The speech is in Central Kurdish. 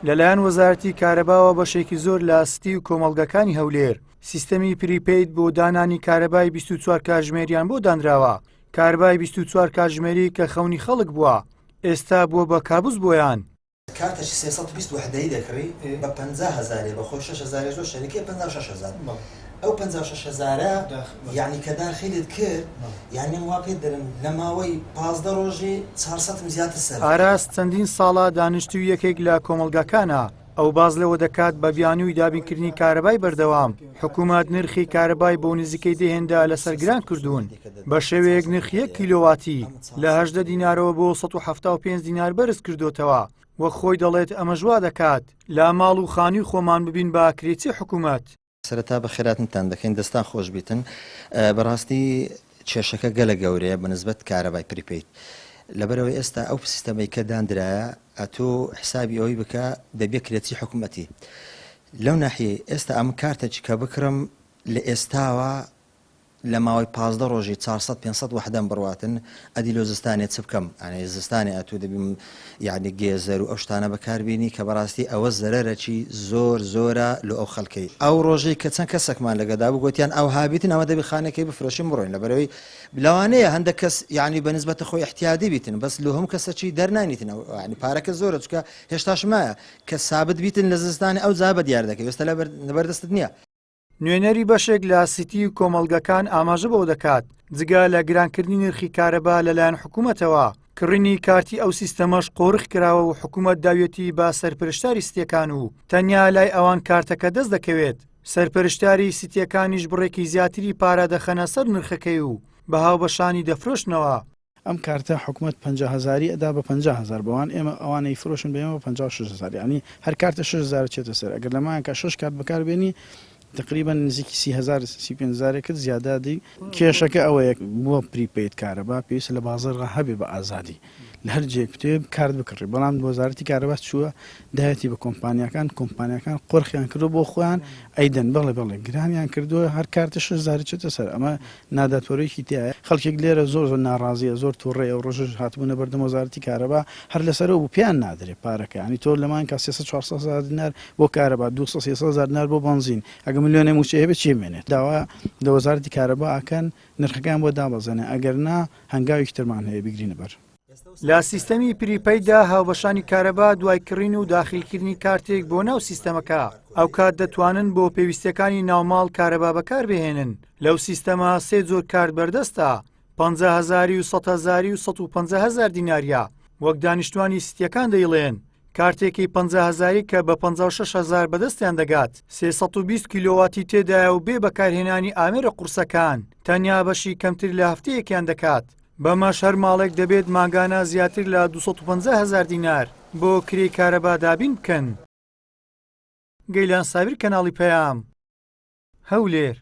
لەلایەن وەزارەتی کارەباوە بەشێکی زۆر لە ئاستی و کۆمەڵگەکانی هەولێر سیستەمی پریپید بۆ دانانی کارەبای 24 کاتژمێریان بۆ دانراوە. کارەبای 24 کاتژمێری کە خەونی خەڵک بووە ئێستا بووە بە کابوس بۆیان. کارتەشی 320 وحدەی دەکڕی بە 50,000 بە خۆ 6,000 زۆر شەریکێ 56,000 ئەو 56,000 یعنی کە داخلت کرد یعنی وا پێ دەرن لە ماوەی 15 ڕۆژی 400 زیاتر سەر. ئاراس چەندین ساڵە دانیشتووی یەکێک لە کۆمەڵگەکانە. ئەو باز لەوە دەکات بە بیانووی دابینکردنی کارەبای بەردەوام. حکوومەت نرخی کارەبای بۆ نزیکەی دەهێندا لەسەر گران کردوون. بە شێوەیەک نرخ 1 کیلۆواتی لە 18 دینارەوە بۆ 175 دینار بەرز کردوتەوە. وە خۆی دەڵێت ئەمە ژوا دەکات لا ماڵ و خانی خۆمان ببین بە کرێتی حکوومەت. سەرەتا بە خێراتتان دەکەین دەستان خۆش بیتن. بەڕاستی کێشەکە گەلە گەورەیە بەنسبەت کارەبای پریپید. لەبەرەوەی ئێستا ئەو سیستەمەی کە دانرایە ئەتۆ حسابی ئەوەی بکە دەبێ کرێتی حکوومەتی. لەو ناحیە ئێستا ئەم کارتێکی کە بکڕم لە ئێستاوە لە ماوەی 15 ڕۆژی 400-500 وحدەم بڕواتن ئەدی لۆ زستانێت چ بکەم ئەنێ زستانی ئەتوو دەبیم یعنی گێزەر و ئەو شتانە بەکاربیێنی کە بەڕاستی ئەوە زەرەرەکی زۆرە لە ئەو خەڵکەی ئەو ڕۆژەی کە چەند کەسێکمان لەگەدا بوو گوتیان ئەو هابیتن ئەمە دەبی خانەکەی بفرۆشین بڕۆین لەبەرەوەی لەوانەیە هەندێک کەس یعنی بەنسبەتە خۆی احتیادی بیتن بەس لە هەموو کەسەکی دەرنانیتن ینی پارەکە زۆرە چکە هێشتاش مایە کە سابت بیتن لە زستانی ئەو جا بە دیار دەکەی وێستا لەبەردەستت نییە. نوێنەری بەشێک لە سیتی و کۆمەڵگەکان ئاماژە بەوە دەکات جگا لە گرانکردنی نرخی کارەبا لەلایەن حکوومەتەوە کڕینی کارتی ئەو سیستەمەش قۆڕخ کراوە و حکوومەت داوێتی با سەرپەرشتاری سیتیەکان و تەنیا لای ئەوان کارتەکە دەست دەکەوێت. سەرپەرشتاری سیتیەکانیش بڕێکی زیاتری پارە دەخەنە سەر نرخەکەی و بە هاوبەشانی دەفرۆشنەوە. ئەم کارتە حکوومەت 50,000 ئەدا بە 50,000 بەوان ئێمە ئەوانەی فرۆشن بێمە 56,000 ینی هەر کارتە 6,000 چێتە سەر ئەگەر لەمایان کە 6 کات بەکاربێنی تقریبا نزیکی 30,000 زیادادی کێشەکە ئەوەیە بووە پریپید کارەبا پێویستە لە بازاڕ هەبێ بە ئازادی لە هەر جێک بتێ کارت بکڕی بەڵام وەزارەتی کارەبا چووە داەتی بە کۆمپانیەکان قۆرخیان کردو بۆ خۆیان ئەیدەن بەڵێ گرانیان کردووە هەر کارتە 6,000 چێتە سەر ئەمە ناداتوەرەیەکی تایە خەڵکێک لێرە زۆر ڕازیە زۆر تووڕێ ئەو ڕۆژش هاتبوونە بەردەم وەزارەتی کارەبا هەر لەسەرەوە بوو پێیان نادرێت پارەکە ینی تۆ لەمان کە 300-400 دینار بۆ کارەبا 200-300 دینار بۆ بنزین ئەگە ملیۆنێ موچێ هەبێت چی مێنێت داوا لە وەزارەتی کارەبا ئەکەن نرخەکان بۆ دابەزێنێ ئەگەر نا هەنگاوی ترمان هەیە بگرینە بەر. لە سیستەمی پریپەیدا هاوبەشانی کارەبا دوای کڕین و داخلکردنی کارتێک بۆ ناو سیستەمەکە ئەو کات دەتوانن بۆ پێویستەکانی ناوماڵ کارەبا بەکار بهێنن. لەو سیستەمە سێ جۆر کارت بەردەستە 50,000 و 100,000 و 150,000 دیناریە وەک دانیشتوانی سیتیەکان دەیڵێن. کارتێکی 50,000 کە بە 56,000 بەدەستیان دەگات 320 کیلۆواتی تێدایە و بێ بەکارهێنانی ئامێرە قورسەکان تەنیا بەشی کەمتر لە هەفتەیەکیان دەکات. بەمەش هەر ماڵێک دەبێت ماگانە زیاتر لە 250,000 دینار بۆ کرێی کارەبا دابین بکەن. گەیلان ساویر کەناڵی پەیام هەولێر.